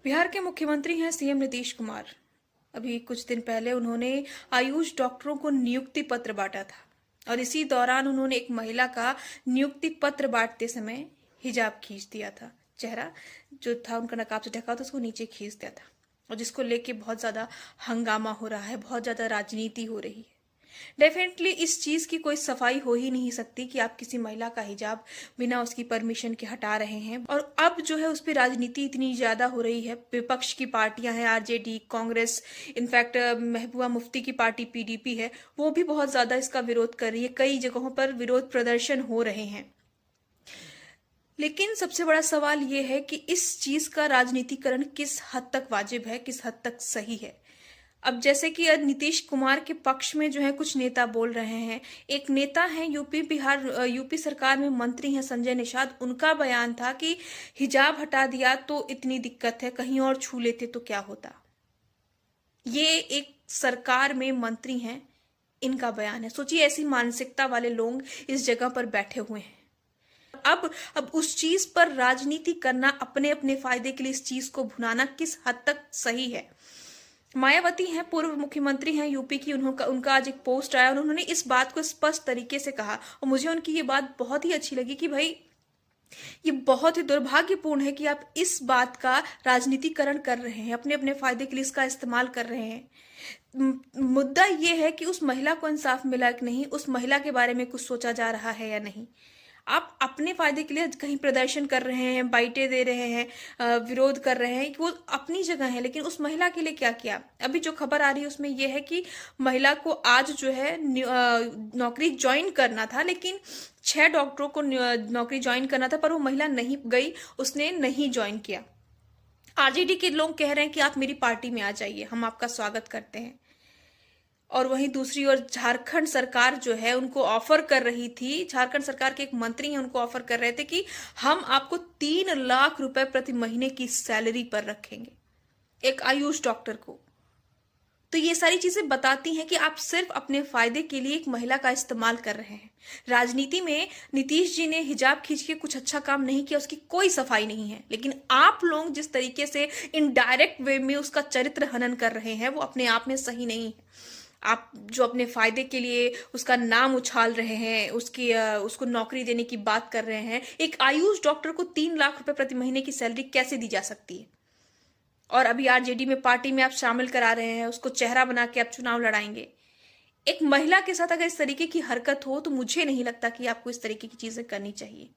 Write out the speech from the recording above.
बिहार के मुख्यमंत्री हैं सीएम नीतीश कुमार। अभी कुछ दिन पहले उन्होंने आयुष डॉक्टरों को नियुक्ति पत्र बांटा था और इसी दौरान उन्होंने एक महिला का नियुक्ति पत्र बांटते समय हिजाब खींच दिया था। चेहरा जो था उनका नकाब से ढका था उसको नीचे खींच दिया था और जिसको लेके बहुत ज्यादा हंगामा हो रहा है, बहुत ज्यादा राजनीति हो रही है। डेफिनेटली इस चीज की कोई सफाई हो ही नहीं सकती कि आप किसी महिला का हिजाब बिना उसकी परमिशन के हटा रहे हैं। और अब जो है उस पर राजनीति इतनी ज्यादा हो रही है। विपक्ष की पार्टियां हैं, आरजेडी, कांग्रेस, इनफैक्ट महबूबा मुफ्ती की पार्टी पीडीपी है, वो भी बहुत ज्यादा इसका विरोध कर रही है। कई जगहों पर विरोध प्रदर्शन हो रहे हैं। लेकिन सबसे बड़ा सवाल ये है कि इस चीज का राजनीतिकरण किस हद तक वाजिब है, किस हद तक सही है। अब जैसे कि नीतीश कुमार के पक्ष में जो है कुछ नेता बोल रहे हैं। एक नेता है यूपी सरकार में मंत्री हैं संजय निषाद, उनका बयान था कि हिजाब हटा दिया तो इतनी दिक्कत है, कहीं और छू लेते तो क्या होता। ये एक सरकार में मंत्री हैं, इनका बयान है। सोचिए ऐसी मानसिकता वाले लोग इस जगह पर बैठे हुए हैं। अब उस चीज पर राजनीति करना, अपने अपने फायदे के लिए इस चीज को भुनाना किस हद तक सही है। मायावती हैं, पूर्व मुख्यमंत्री हैं यूपी की, उनका आज एक पोस्ट आया और उन्होंने इस बात को स्पष्ट तरीके से कहा और मुझे उनकी ये बात बहुत ही अच्छी लगी कि भाई ये बहुत ही दुर्भाग्यपूर्ण है कि आप इस बात का राजनीतिकरण कर रहे हैं, अपने अपने फायदे के लिए इसका इस्तेमाल कर रहे हैं। मुद्दा ये है कि उस महिला को इंसाफ मिला कि नहीं, उस महिला के बारे में कुछ सोचा जा रहा है या नहीं। आप अपने फायदे के लिए कहीं प्रदर्शन कर रहे हैं, बाइटें दे रहे हैं, विरोध कर रहे हैं, वो अपनी जगह है, लेकिन उस महिला के लिए क्या किया। अभी जो खबर आ रही है उसमें यह है कि महिला को आज जो है नौकरी ज्वाइन करना था, लेकिन 6 डॉक्टरों को नौकरी ज्वाइन करना था पर वो महिला नहीं गई, उसने नहीं ज्वाइन किया। आरजेडी के लोग कह रहे हैं कि आप मेरी पार्टी में आ जाइए, हम आपका स्वागत करते हैं। और वहीं दूसरी ओर झारखंड सरकार जो है उनको ऑफर कर रही थी, झारखंड सरकार के एक मंत्री हैं, उनको ऑफर कर रहे थे कि हम आपको 3 लाख रुपए प्रति महीने की सैलरी पर रखेंगे, एक आयुष डॉक्टर को। तो ये सारी चीजें बताती हैं कि आप सिर्फ अपने फायदे के लिए एक महिला का इस्तेमाल कर रहे हैं। राजनीति में नीतीश जी ने हिजाब खींच के कुछ अच्छा काम नहीं किया, उसकी कोई सफाई नहीं है, लेकिन आप लोग जिस तरीके से इनडायरेक्ट वे में उसका चरित्र हनन कर रहे हैं वो अपने आप में सही नहीं है। आप जो अपने फायदे के लिए उसका नाम उछाल रहे हैं, उसको नौकरी देने की बात कर रहे हैं। एक आयुष डॉक्टर को 3 लाख रुपए प्रति महीने की सैलरी कैसे दी जा सकती है। और अभी आरजेडी में पार्टी में आप शामिल करा रहे हैं, उसको चेहरा बना के आप चुनाव लड़ाएंगे। एक महिला के साथ अगर इस तरीके की हरकत हो तो मुझे नहीं लगता कि आपको इस तरीके की चीजें करनी चाहिए।